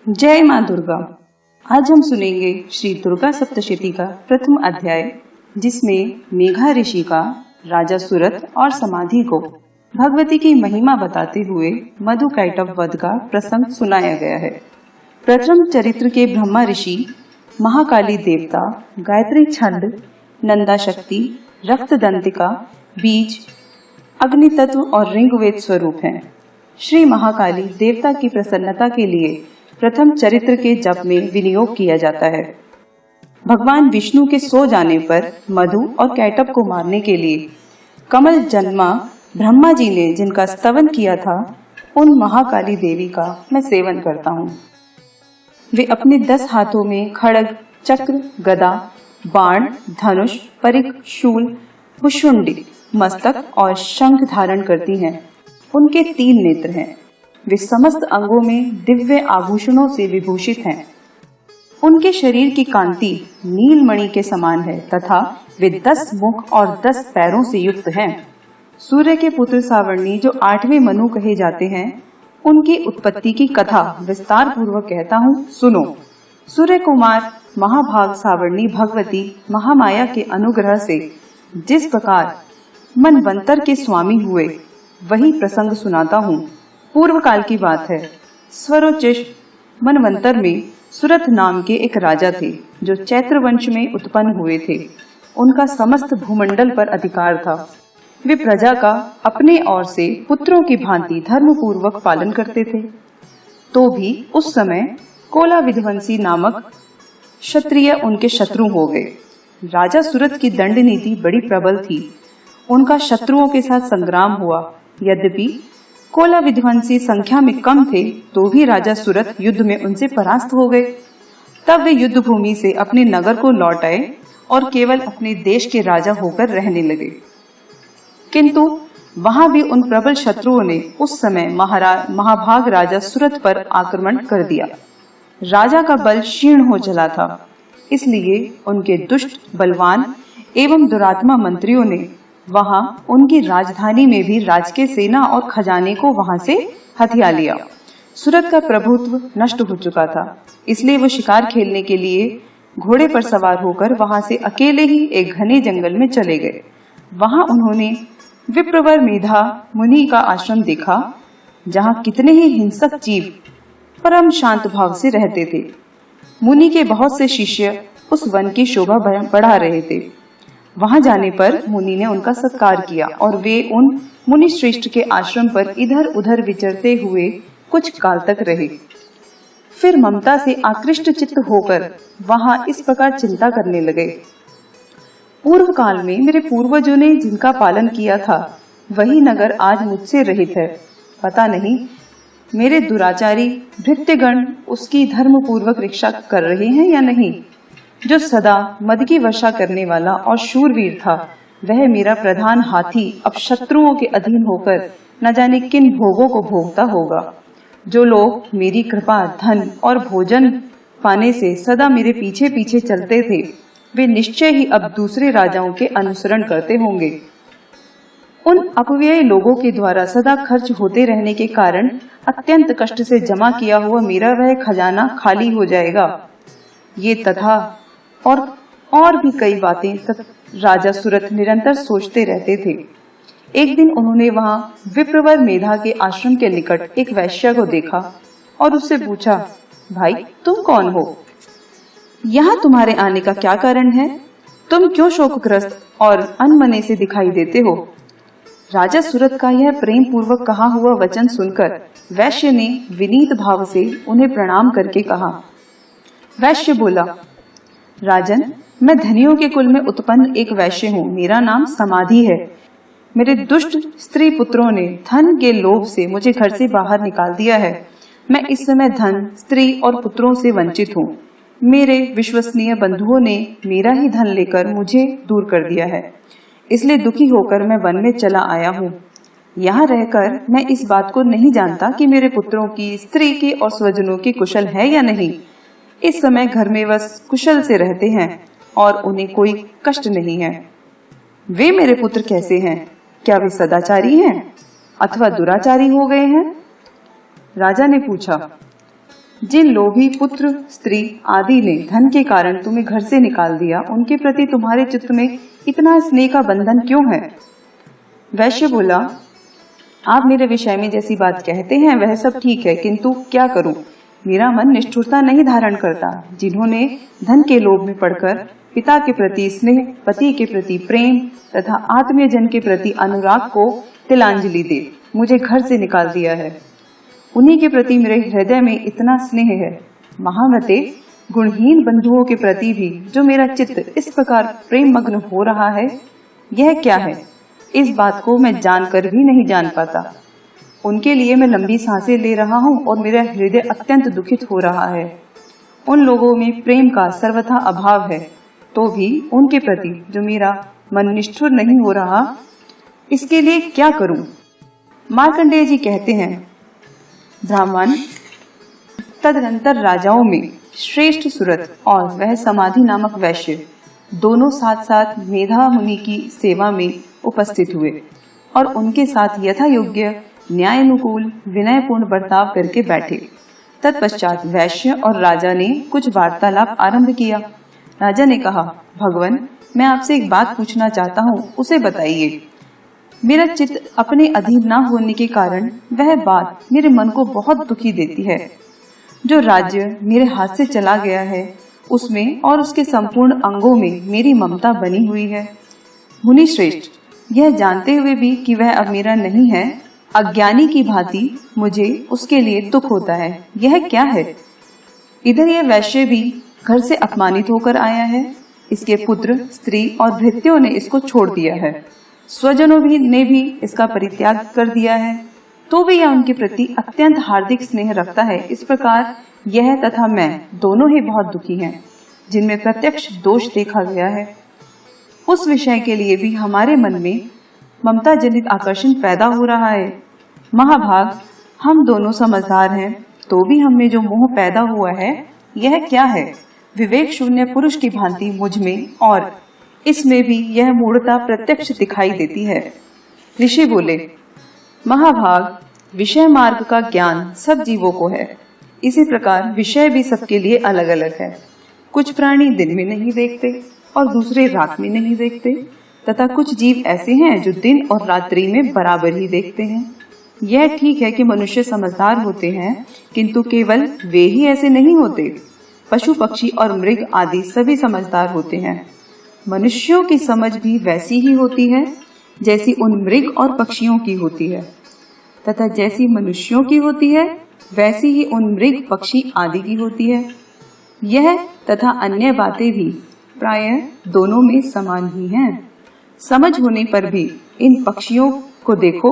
जय माँ दुर्गा। आज हम सुनेंगे श्री दुर्गा सप्तशती का प्रथम अध्याय, जिसमें मेघा ऋषि का राजा सुरथ और समाधि को भगवती की महिमा बताते हुए मधु कैटभ वध का प्रसंग सुनाया गया है। प्रथम चरित्र के ब्रह्मा ऋषि महाकाली देवता, गायत्री छंद, नंदा शक्ति, रक्त दंतिका, बीज, अग्नि तत्व और ऋग्वेद स्वरूप हैं। श्री महाकाली देवता की प्रसन्नता के लिए प्रथम चरित्र के जप में विनियोग किया जाता है। भगवान विष्णु के सो जाने पर मधु और कैटभ को मारने के लिए कमल जन्मा ब्रह्मा जी ने जिनका स्तवन किया था, उन महाकाली देवी का मैं सेवन करता हूँ। वे अपने 10 हाथों में खड्ग, चक्र, गदा, बाण, धनुष, परिघ, शूल, भुशुंडी, मस्तक और शंख धारण करती हैं। उनके 3 नेत्र हैं। वे समस्त अंगों में दिव्य आभूषणों से विभूषित हैं। उनके शरीर की कांति नीलमणि के समान है तथा वे 10 मुख और 10 पैरों से युक्त हैं। सूर्य के पुत्र सावर्णी, जो 8वें मनु कहे जाते हैं, उनकी उत्पत्ति की कथा विस्तार पूर्वक कहता हूँ, सुनो। सूर्य कुमार महाभाग सावर्णी भगवती महामाया के अनुग्रह से जिस प्रकार मनवंतर के स्वामी हुए, वही प्रसंग सुनाता हूँ। पूर्व काल की बात है। स्वरोचिष मनवंतर में सुरथ नाम के एक राजा थे, जो चैत्र वंश में उत्पन्न हुए थे। उनका समस्त भूमंडल पर अधिकार था। वे प्रजा का अपने ओर से पुत्रों की भांति धर्म पूर्वक पालन करते थे। तो भी उस समय कोला विध्वंसी नामक क्षत्रिय उनके शत्रु हो गए। राजा सुरथ की दंड नीति बड़ी प्रबल थी। उनका शत्रुओं के साथ संग्राम हुआ। यद्यपि कोला विध्वंसी संख्या में कम थे, तो भी राजा सुरथ युद्ध में उनसे परास्त हो गए। तब वे युद्ध भूमि से अपने नगर को लौट आए और केवल अपने देश के राजा होकर रहने लगे। किंतु वहां भी उन प्रबल शत्रुओं ने उस समय महाभाग राजा सुरथ पर आक्रमण कर दिया। राजा का बल क्षीण हो चला था, इसलिए उनके दुष्ट, बलवान एवं दुरात्मा मंत्रियों ने वहां उनकी राजधानी में भी राजकीय सेना और खजाने को वहां से हथिया लिया। सुरथ का प्रभुत्व नष्ट हो चुका था, इसलिए वो शिकार खेलने के लिए घोड़े पर सवार होकर वहां से अकेले ही एक घने जंगल में चले गए। वहां उन्होंने विप्रवर मेधा मुनि का आश्रम देखा, जहां कितने ही हिंसक जीव परम शांत भाव से रहते थे। मुनि के बहुत से शिष्य उस वन की शोभा बढ़ा रहे थे। वहां जाने पर मुनि ने उनका सत्कार किया और वे उन मुनि श्रेष्ठ के आश्रम पर इधर उधर विचरते हुए कुछ काल तक रहे। फिर ममता से आकृष्ट चित्त होकर वहां इस प्रकार चिंता करने लगे, पूर्व काल में मेरे पूर्वजों ने जिनका पालन किया था, वही नगर आज मुझसे रहित है। पता नहीं मेरे दुराचारी भृत्यगण उसकी धर्म पूर्वक रक्षा कर रहे हैं या नहीं। जो सदा मद की वर्षा करने वाला और शूरवीर था, वह मेरा प्रधान हाथी अब शत्रुओं के अधीन होकर न जाने किन भोगों को भोगता होगा। जो लोग मेरी कृपा, धन और भोजन पाने से सदा मेरे पीछे पीछे चलते थे, वे निश्चय ही अब दूसरे राजाओं के अनुसरण करते होंगे। उन अपव्ययी लोगों के द्वारा सदा खर्च होते रहने के कारण अत्यंत कष्ट से जमा किया हुआ मेरा वह खजाना खाली हो जाएगा। ये तथा और भी कई बातें राजा सुरथ निरंतर सोचते रहते थे। एक दिन उन्होंने वहां विप्रवर मेधा के आश्रम के निकट एक वैश्य को देखा और उससे पूछा, भाई तुम कौन हो? यहाँ तुम्हारे आने का क्या कारण है? तुम क्यों शोकग्रस्त और अनमने से दिखाई देते हो? राजा सुरथ का यह प्रेम पूर्वक कहा हुआ वचन सुनकर वैश्य ने विनीत भाव से उन्हें प्रणाम करके कहा। वैश्य बोला, राजन, मैं धनियों के कुल में उत्पन्न एक वैश्य हूँ। मेरा नाम समाधि है। मेरे दुष्ट स्त्री पुत्रों ने धन के लोभ से मुझे घर से बाहर निकाल दिया है। मैं इस समय धन, स्त्री और पुत्रों से वंचित हूँ। मेरे विश्वसनीय बंधुओं ने मेरा ही धन लेकर मुझे दूर कर दिया है, इसलिए दुखी होकर मैं वन में चला आया हूँ। यहाँ रहकर मैं इस बात को नहीं जानता कि मेरे पुत्रों की, स्त्री की और स्वजनों की कुशल है या नहीं। इस समय घर में बस कुशल से रहते हैं और उन्हें कोई कष्ट नहीं है। वे मेरे पुत्र कैसे हैं? क्या वे सदाचारी हैं अथवा दुराचारी हो गए हैं? राजा ने पूछा। जिन लोभी पुत्र, स्त्री आदि ने धन के कारण तुम्हें घर से निकाल दिया, उनके प्रति तुम्हारे चित्त में इतना स्नेह का बंधन क्यों है? वैश्य बोला, आप मेरे विषय में जैसी बात कहते हैं वह सब ठीक है, किंतु क्या करूं? मेरा मन निष्ठुरता नहीं धारण करता। जिन्होंने धन के लोभ में पड़कर पिता के प्रति स्नेह, पति के प्रति प्रेम तथा आत्मीय जन के प्रति अनुराग को तिलांजलि दे मुझे घर से निकाल दिया है, उन्हीं के प्रति मेरे हृदय में इतना स्नेह है। महामते, गुणहीन बंधुओं के प्रति भी जो मेरा चित्त इस प्रकार प्रेम मग्न हो रहा है, यह क्या है? इस बात को मैं जानकर भी नहीं जान पाता। उनके लिए मैं लंबी सांसें ले रहा हूँ और मेरा हृदय अत्यंत दुखित हो रहा है। उन लोगों में प्रेम का सर्वथा अभाव है, तो भी उनके प्रति जो मेरा मन निष्ठुर नहीं हो रहा, इसके लिए क्या करूं? मार्कंडेय जी कहते हैं, ब्राह्मण तदनंतर राजाओं में श्रेष्ठ सुरत और वह समाधि नामक वैश्य दोनों साथ साथ मेधा मुनि की सेवा में उपस्थित हुए और उनके साथ यथा योग्य न्यायानुकूल विनयपूर्ण बर्ताव करके बैठे। तत्पश्चात वैश्य और राजा ने कुछ वार्तालाप आरंभ किया। राजा ने कहा, भगवान, मैं आपसे एक बात पूछना चाहता हूँ, उसे बताइए। मेरा चित्त अपने अधीन न होने के कारण वह बात मेरे मन को बहुत दुखी देती है। जो राज्य मेरे हाथ से चला गया है, उसमें और उसके संपूर्ण अंगों में मेरी ममता बनी हुई है। मुनि श्रेष्ठ, यह जानते हुए भी कि वह अब मेरा नहीं है, अज्ञानी की भांति मुझे उसके लिए दुख होता है। यह क्या है? इधर यह वैश्य भी घर से अपमानित होकर आया है, इसके पुत्र, स्त्री और भृत्यों ने इसको छोड़ दिया है, स्वजनों ने भी इसका परित्याग कर दिया है, तो भी यह उनके प्रति अत्यंत हार्दिक स्नेह रखता है। इस प्रकार यह तथा मैं दोनों ही बहुत दुखी हैं, जिनमें प्रत्यक्ष दोष देखा गया है। उस विषय के लिए भी हमारे मन में ममता जनित आकर्षण पैदा हो रहा है। महाभाग, हम दोनों समझदार हैं, तो भी हम में जो मोह पैदा हुआ है, यह क्या है? विवेक शून्य पुरुष की भांति मुझ में और इसमें भी यह मूढ़ता प्रत्यक्ष दिखाई देती है। ऋषि बोले, महाभाग, विषय मार्ग का ज्ञान सब जीवों को है, इसी प्रकार विषय भी सबके लिए अलग अलग है। कुछ प्राणी दिन में नहीं देखते और दूसरे रात में नहीं देखते, तथा कुछ जीव ऐसे हैं जो दिन और रात्रि में बराबर ही देखते हैं। यह ठीक है कि मनुष्य समझदार होते हैं, किंतु केवल वे ही ऐसे नहीं होते। पशु पक्षी और मृग आदि सभी समझदार होते हैं। मनुष्यों की समझ भी वैसी ही होती है जैसी उन मृग और पक्षियों की होती है, तथा जैसी मनुष्यों की होती है वैसी ही उन मृग पक्षी आदि की होती है। यह तथा अन्य बातें भी प्रायः दोनों में समान ही हैं। समझ होने पर भी इन पक्षियों को देखो,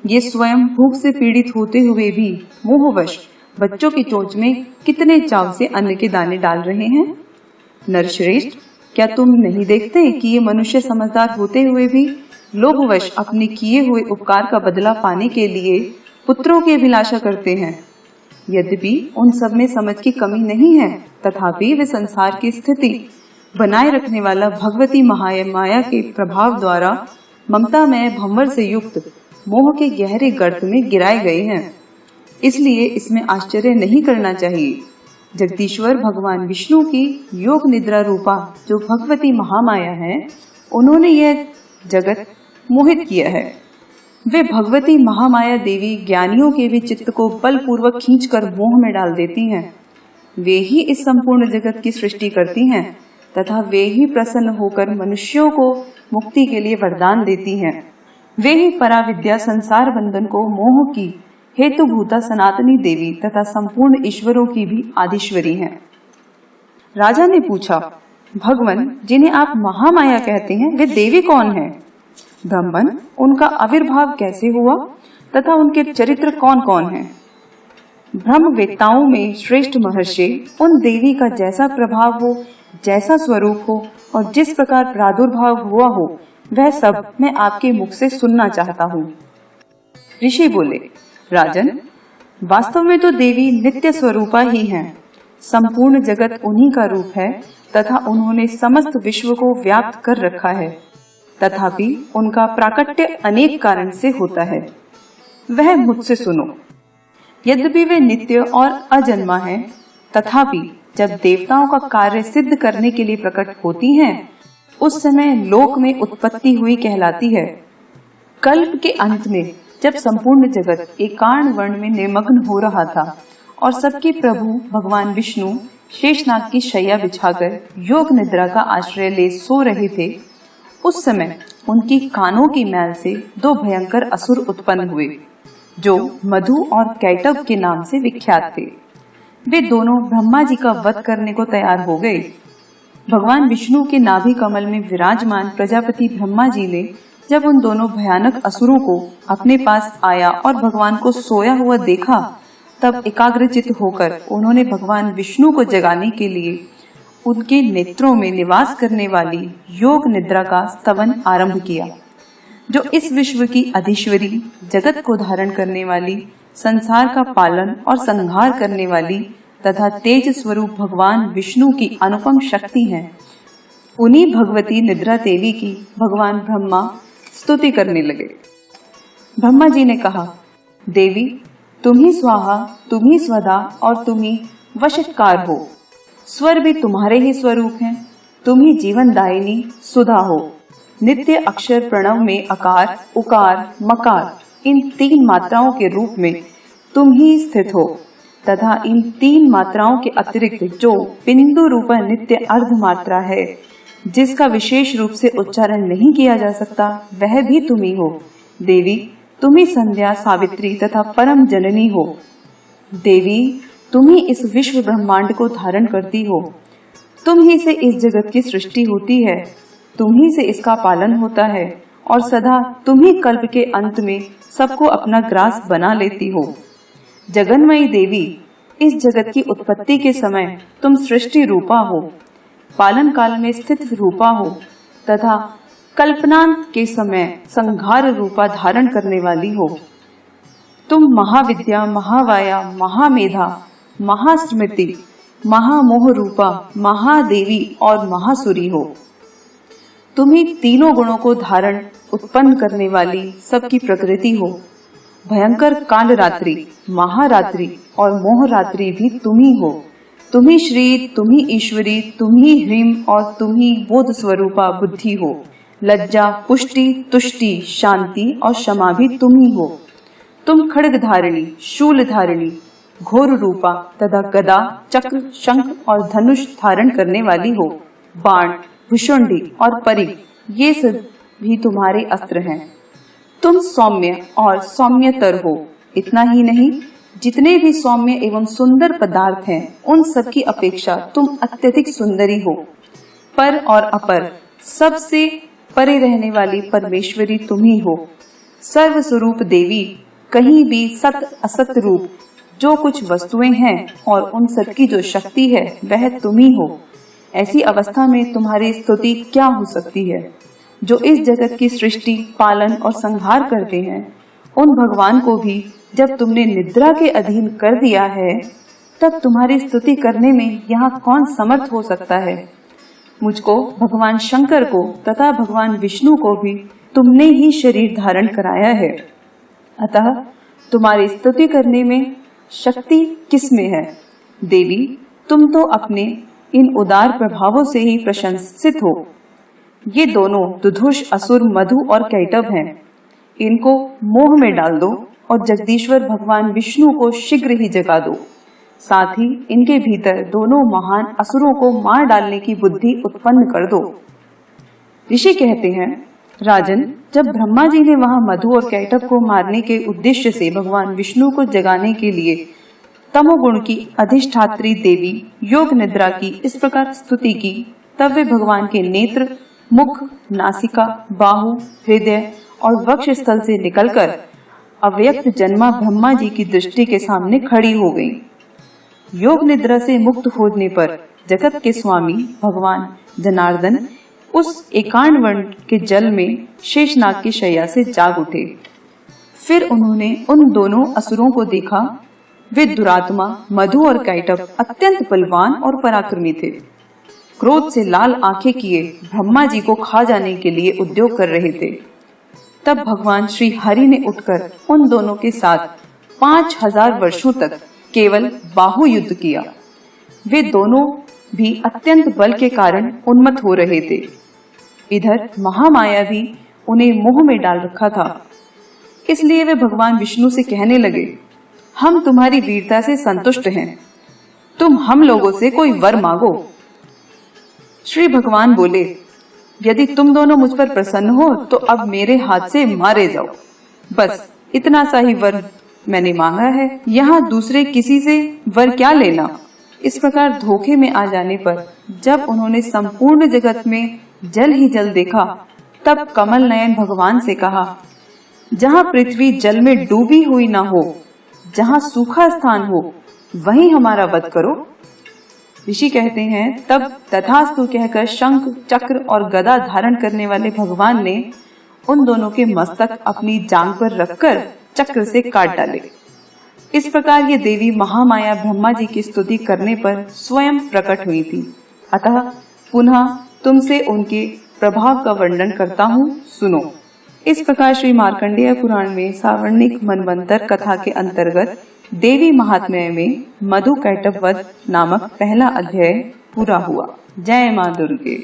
ये स्वयं भूख से पीड़ित होते हुए भी मोहवश बच्चों की चोंच में कितने चाव से अन्न के दाने डाल रहे हैं। नरश्रेष्ठ, क्या तुम नहीं देखते कि ये मनुष्य समझदार होते हुए भी लोभवश अपने किए हुए उपकार का बदला पाने के लिए पुत्रों की अभिलाषा करते हैं? यद्यपि उन सब में समझ की कमी नहीं है, तथापि वे संसार की स्थिति बनाए रखने वाला भगवती महामाया के प्रभाव द्वारा ममतामय भंवर से युक्त मोह के गहरे गर्त में गिराए गए हैं। इसलिए इसमें आश्चर्य नहीं करना चाहिए। जगदीश्वर भगवान विष्णु की योग निद्रा रूपा जो भगवती महामाया है, उन्होंने यह जगत मोहित किया है। वे भगवती महामाया देवी ज्ञानियों के भी चित्त को बलपूर्वक खींचकर मोह में डाल देती हैं। वे ही इस संपूर्ण जगत की सृष्टि करती हैं तथा वे ही प्रसन्न होकर मनुष्यों को मुक्ति के लिए वरदान देती हैं। वे ही पराविद्या संसार बंधन को मोह की हेतुभूता सनातनी देवी तथा संपूर्ण ईश्वरों की भी आदिश्वरी हैं। राजा ने पूछा, भगवान, जिन्हें आप महामाया कहते हैं, वे देवी कौन है? ब्राह्मण, उनका आविर्भाव कैसे हुआ तथा उनके चरित्र कौन कौन हैं? ब्रह्मवेत्ताओं में श्रेष्ठ महर्षि उन देवी का जैसा प्रभाव हो, जैसा स्वरूप हो और जिस प्रकार प्रादुर्भाव हुआ हो, वह सब मैं आपके मुख से सुनना चाहता हूँ। ऋषि बोले, राजन, वास्तव में तो देवी नित्य स्वरूपा ही हैं। संपूर्ण जगत उन्हीं का रूप है तथा उन्होंने समस्त विश्व को व्याप्त कर रखा है, तथापि उनका प्राकट्य अनेक कारण से होता है। वह मुझसे सुनो। यद्यपि वे नित्य और अजन्मा हैं, तथापि जब देवताओं का कार्य सिद्ध करने के लिए प्रकट होती हैं, उस समय लोक में उत्पत्ति हुई कहलाती है। कल्प के अंत में जब संपूर्ण जगत एकांड वर्ण में निमग्न हो रहा था और सबके प्रभु भगवान विष्णु शेषनाग की शैया बिछाकर योग निद्रा का आश्रय ले सो रहे थे, उस समय उनकी कानों की मैल से दो भयंकर असुर उत्पन्न हुए, जो मधु और कैटव के नाम से विख्यात थे। वे दोनों ब्रह्मा जी का वध करने को तैयार हो गए। भगवान विष्णु के नाभि कमल में विराजमान प्रजापति ब्रह्मा जी ने जब उन दोनों भयानक असुरों को अपने पास आया और भगवान को सोया हुआ देखा, तब एकाग्रचित होकर उन्होंने भगवान विष्णु को जगाने के लिए उनके नेत्रों में निवास करने वाली योग निद्रा का स्तवन आरंभ किया, जो इस विश्व की अधीश्वरी, जगत को धारण करने वाली, संसार का पालन और संहार करने वाली तथा तेज स्वरूप भगवान विष्णु की अनुपम शक्ति है। उन्हीं भगवती निद्रा देवी की भगवान ब्रह्मा स्तुति करने लगे। ब्रह्मा जी ने कहा, देवी तुम ही स्वाहा, तुम ही स्वधा और तुम ही वशत्कार हो। स्वर भी तुम्हारे ही स्वरूप हैं। तुम ही जीवन दायिनी सुधा हो। नित्य अक्षर प्रणव में अकार, उकार, मकार इन तीन मात्राओं के रूप में तुम ही स्थित हो तथा इन तीन मात्राओं के अतिरिक्त जो बिंदु रूपा नित्य अर्ध मात्रा है, जिसका विशेष रूप से उच्चारण नहीं किया जा सकता, वह भी तुम ही हो। देवी तुम ही संध्या, सावित्री तथा परम जननी हो। देवी तुम ही इस विश्व ब्रह्मांड को धारण करती हो। तुम ही से इस जगत की सृष्टि होती है, तुम ही से इसका पालन होता है और सदा तुम ही कल्प के अंत में सबको अपना ग्रास बना लेती हो। जगन्मयी देवी, इस जगत की उत्पत्ति के समय तुम सृष्टि रूपा हो, पालन काल में स्थित रूपा हो तथा कल्पनांत के समय संहार रूपा धारण करने वाली हो। तुम महाविद्या, महावाया, महामेधा, महास्मृति, महामोह रूपा, महादेवी और महासुरी हो। तुम ही तीनों गुणों को धारण उत्पन्न करने वाली सबकी प्रकृति हो। भयंकर काल रात्रि, महारात्रि और मोह रात्रि भी तुम ही हो। तुम ही श्री, तुम ही ईश्वरी, तुम ही ह्रीम और तुम ही बोध स्वरूपा बुद्धि हो। लज्जा, पुष्टि, तुष्टि, शांति और क्षमा भी तुम ही हो। तुम खड्ग धारिणी, शूल धारिणी, घोर रूपा तथा गदा, चक्र, शंख और धनुष धारण करने वाली हो। बाण, भुषुंडी और परिघ ये सब भी तुम्हारे अस्त्र हैं। तुम सौम्य और सौम्यतर हो। इतना ही नहीं, जितने भी सौम्य एवं सुंदर पदार्थ हैं, उन सब की अपेक्षा तुम अत्यधिक सुंदरी हो। पर और अपर सबसे परे रहने वाली परमेश्वरी तुम ही हो। सर्व स्वरूप देवी, कहीं भी सत असत रूप जो कुछ वस्तुएं हैं और उन सब की जो शक्ति है, वह तुम ही हो। ऐसी अवस्था में तुम्हारी स्तुति क्या हो सकती है? जो इस जगत की सृष्टि, पालन और संहार करते हैं, उन भगवान को भी जब तुमने निद्रा के अधीन कर दिया है, तब तुम्हारी स्तुति करने में यहाँ कौन समर्थ हो सकता है? मुझको, भगवान शंकर को तथा भगवान विष्णु को भी तुमने ही शरीर धारण कराया है, अतः तुम्हारी स्तुति करने में शक्ति किसमें है? देवी तुम तो अपने इन उदार प्रभावों से ही प्रशंसित हो। ये दोनों दुधुष असुर मधु और कैटव हैं। इनको मोह में डाल दो और जगदीश्वर भगवान विष्णु को शीघ्र ही जगा दो। साथ ही इनके भीतर दोनों महान असुरों को मार डालने की बुद्धि उत्पन्न कर दो। ऋषि कहते हैं, राजन, जब ब्रह्मा जी ने वहां मधु और कैटव को मारने के उद्देश्य से भगवान विष्णु को जगाने के लिए तमोगुण की अधिष्ठात्री देवी योग निद्रा की इस प्रकार स्तुति की, तब वे भगवान के नेत्र, मुख, नासिका, बाहु, हृदय और वक्ष स्थल से निकलकर अव्यक्त जन्मा ब्रह्मा जी की दृष्टि के सामने खड़ी हो गई। योग निद्रा से मुक्त होने पर जगत के स्वामी भगवान जनार्दन उस एकांड वर्ण के जल में शेषनाग की शैया से जाग उठे। फिर उन्होंने उन दोनों असुरों को देखा। वे दुरात्मा मधु और कैटव अत्यंत बलवान और पराक्रमी थे। क्रोध से लाल आंखें किए ब्रह्मा जी को खा जाने के लिए उद्योग कर रहे थे। तब भगवान श्री हरि ने उठकर उन दोनों के साथ 5000 वर्षों तक केवल बाहु युद्ध किया। वे दोनों भी अत्यंत बल के कारण उन्मत्त हो रहे थे। इधर महामाया भी उन्हें मोह में डाल रखा था। इसलिए वे भगवान विष्णु से कहने लगे, हम तुम्हारी वीरता से संतुष्ट हैं, तुम हम लोगों से कोई वर मांगो। श्री भगवान बोले, यदि तुम दोनों मुझ पर प्रसन्न हो तो अब मेरे हाथ से मारे जाओ। बस इतना सा ही वर मैंने मांगा है, यहाँ दूसरे किसी से वर क्या लेना। इस प्रकार धोखे में आ जाने पर जब उन्होंने संपूर्ण जगत में जल ही जल देखा, तब कमल नयन भगवान से कहा, जहाँ पृथ्वी जल में डूबी हुई ना हो, जहाँ सूखा स्थान हो, वहीं हमारा वध करो। ऋषि कहते हैं, तब तथास्तु कहकर शंख, चक्र और गदा धारण करने वाले भगवान ने उन दोनों के मस्तक अपनी जांग पर रखकर चक्र से काट डाले। इस प्रकार ये देवी महामाया ब्रह्मा जी की स्तुति करने पर स्वयं प्रकट हुई थी। अतः पुनः तुमसे उनके प्रभाव का वर्णन करता हूँ, सुनो। इस प्रकार श्री मार्कंडेय पुराण में सावर्णिक मनवंतर कथा के अंतर्गत देवी महात्म्य में मधु कैटभ वध नामक पहला अध्याय पूरा हुआ। जय मां दुर्गे।